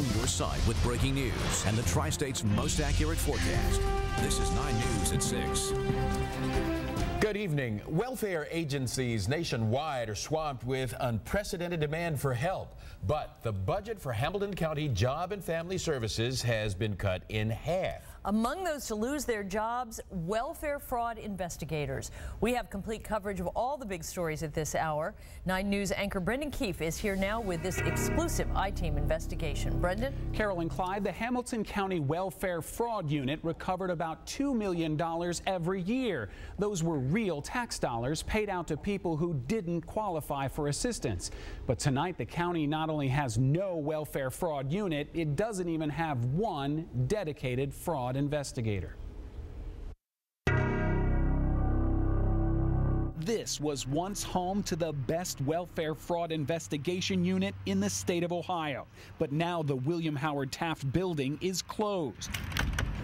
on your side with breaking news and the Tri-State's most accurate forecast. This is 9 News at 6. Good evening. Welfare agencies nationwide are swamped with unprecedented demand for help. But the budget for Hamilton County Job and Family Services has been cut in half. Among those to lose their jobs, welfare fraud investigators. We have complete coverage of all the big stories at this hour. 9 News anchor Brendan Keefe is here now with this exclusive I-Team investigation. Brendan? Carolyn Clyde, the Hamilton County Welfare Fraud Unit recovered about $2 million every year. Those were real tax dollars paid out to people who didn't qualify for assistance. But tonight, the county not only has no welfare fraud unit, it doesn't even have one dedicated fraud investigator. This was once home to the best welfare fraud investigation unit in the state of Ohio. But now the William Howard Taft building is closed.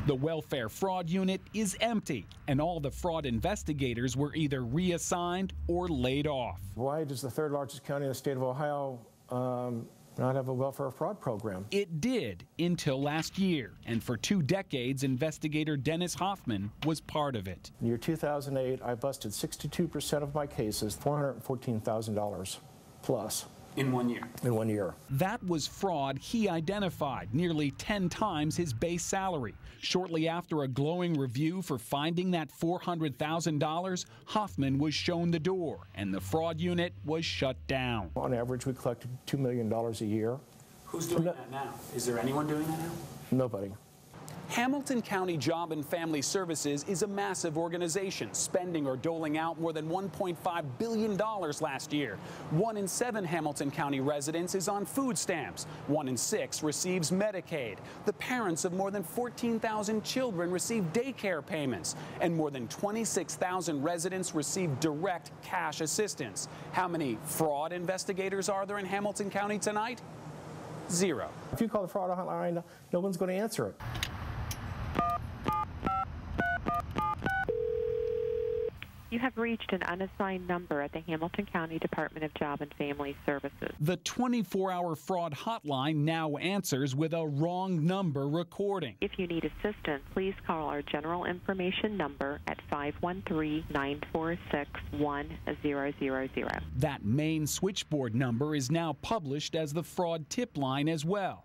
The welfare fraud unit is empty, and all the fraud investigators were either reassigned or laid off. Why does the third largest county in the state of Ohio not have a welfare fraud program? It did until last year, and for 2 decades, investigator Dennis Hoffman was part of it. In the year 2008, I busted 62% of my cases, $414,000 plus. In 1 year? In 1 year. That was fraud he identified, nearly 10 times his base salary. Shortly after a glowing review for finding that $400,000, Hoffman was shown the door, and the fraud unit was shut down. On average, we collected $2 million a year. Who's doing that now? Is there anyone doing that now? Nobody. Hamilton County Job and Family Services is a massive organization, spending or doling out more than $1.5 billion last year. 1 in 7 Hamilton County residents is on food stamps. 1 in 6 receives Medicaid. The parents of more than 14,000 children receive daycare payments, and more than 26,000 residents receive direct cash assistance. How many fraud investigators are there in Hamilton County tonight? 0. If you call the fraud hotline, no one's going to answer it. You have reached an unassigned number at the Hamilton County Department of Job and Family Services. The 24-hour fraud hotline now answers with a wrong number recording. If you need assistance, please call our general information number at 513-946-1000. That main switchboard number is now published as the fraud tip line as well.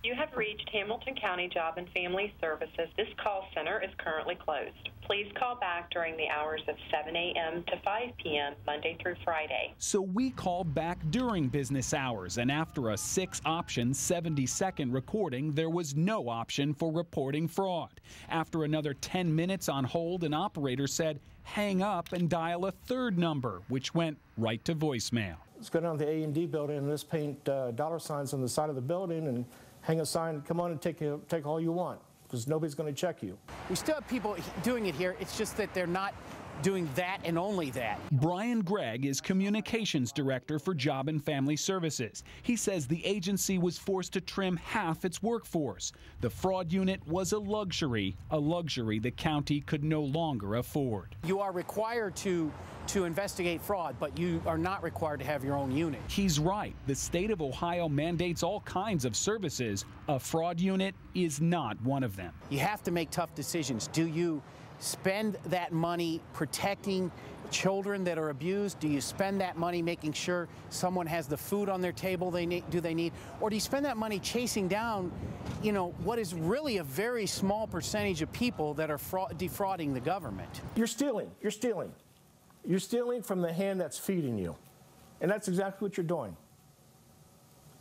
You have reached Hamilton County Job and Family Services. This call center is currently closed. Please call back during the hours of 7 a.m. to 5 p.m. Monday through Friday. So we called back during business hours, and after a 6-option, 70-second recording, there was no option for reporting fraud. After another 10 minutes on hold, an operator said, hang up and dial a third number, which went right to voicemail. Let's go down to the A&D building and let's paint dollar signs on the side of the building and hang a sign, come on and take all you want, because nobody's going to check you. We still have people doing it here. It's just that they're not doing that and only that. Brian Gregg is Communications Director for Job and Family Services. He says the agency was forced to trim half its workforce. The fraud unit was a luxury the county could no longer afford. You are required to investigate fraud, but you are not required to have your own unit. He's right. The state of Ohio mandates all kinds of services. A fraud unit is not one of them. You have to make tough decisions. Do you spend that money protecting children that are abused? Do you spend that money making sure someone has the food on their table they need? Or do you spend that money chasing down, what is really a very small percentage of people that are defrauding the government? You're stealing. You're stealing. You're stealing from the hand that's feeding you. And that's exactly what you're doing.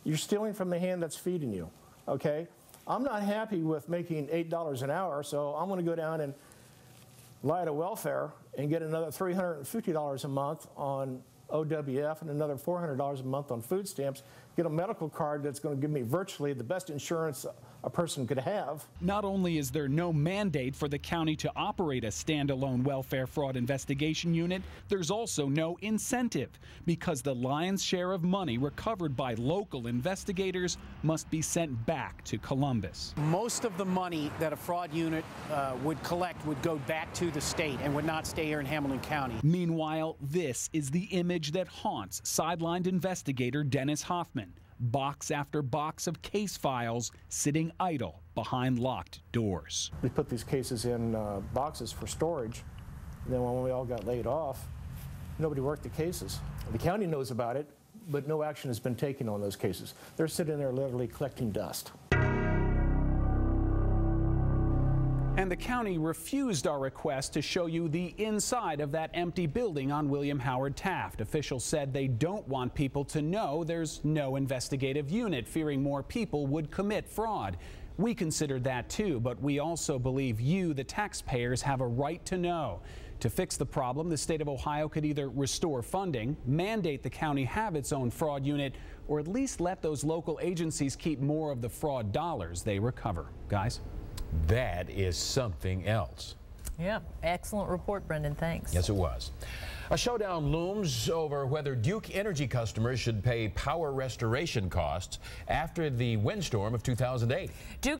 You're stealing from the hand that's feeding you, okay? I'm not happy with making $8 an hour, so I'm going to go down and lie to welfare and get another $350 a month on OWF and another $400 a month on food stamps, get a medical card that's going to give me virtually the best insurance a person could have. Not only is there no mandate for the county to operate a standalone welfare fraud investigation unit, there's also no incentive, because the lion's share of money recovered by local investigators must be sent back to Columbus. Most of the money that a fraud unit would collect would go back to the state and would not stay here in Hamilton County. Meanwhile, this is the image image that haunts sidelined investigator Dennis Hoffman. Box after box of case files sitting idle behind locked doors. We put these cases in boxes for storage. And then when we all got laid off, nobody worked the cases. The county knows about it, but no action has been taken on those cases. They're sitting there literally collecting dust. And the county refused our request to show you the inside of that empty building on William Howard Taft. Officials said they don't want people to know there's no investigative unit, fearing more people would commit fraud. We considered that too, but we also believe you, the taxpayers, have a right to know. To fix the problem, the state of Ohio could either restore funding, mandate the county have its own fraud unit, or at least let those local agencies keep more of the fraud dollars they recover. Guys? That is something else. Yeah, excellent report, Brendan. Thanks. Yes, it was. A showdown looms over whether Duke Energy customers should pay power restoration costs after the windstorm of 2008. Duke